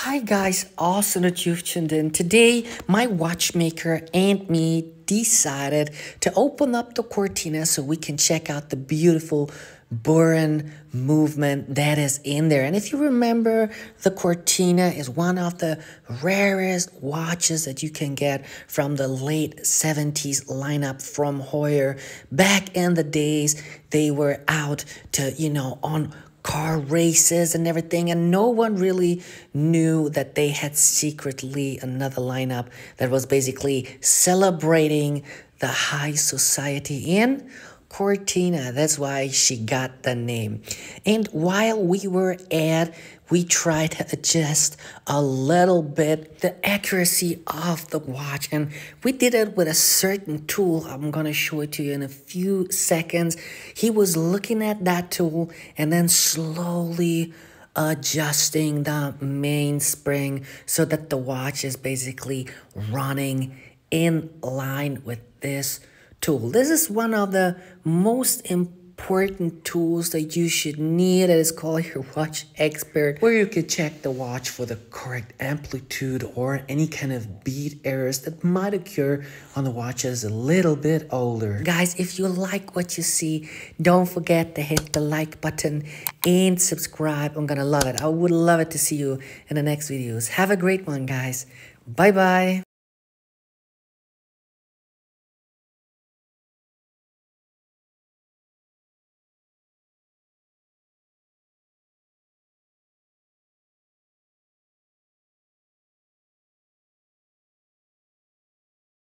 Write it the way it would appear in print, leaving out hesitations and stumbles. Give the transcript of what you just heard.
Hi guys, awesome that you've tuned in. Today, my watchmaker and me decided to open up the Cortina so we can check out the beautiful Buran movement that is in there. And if you remember, the Cortina is one of the rarest watches that you can get from the late 70s lineup from Heuer. Back in the days, they were out to, on car races and everything, and no one really knew that they had secretly another lineup that was basically celebrating the high society in Cortina. That's why she got the name. And while we were we tried to adjust a little bit the accuracy of the watch, and we did it with a certain tool. I'm gonna show it to you in a few seconds. He was looking at that tool and then slowly adjusting the mainspring so that the watch is basically running in line with this tool. This is one of the most important tools that you should need. That is called your watch expert, where you can check the watch for the correct amplitude or any kind of beat errors that might occur on the watches a little bit older. Guys, if you like what you see, don't forget to hit the like button and subscribe. I'm gonna love it. I would love it to see you in the next videos. Have a great one, guys. Bye bye.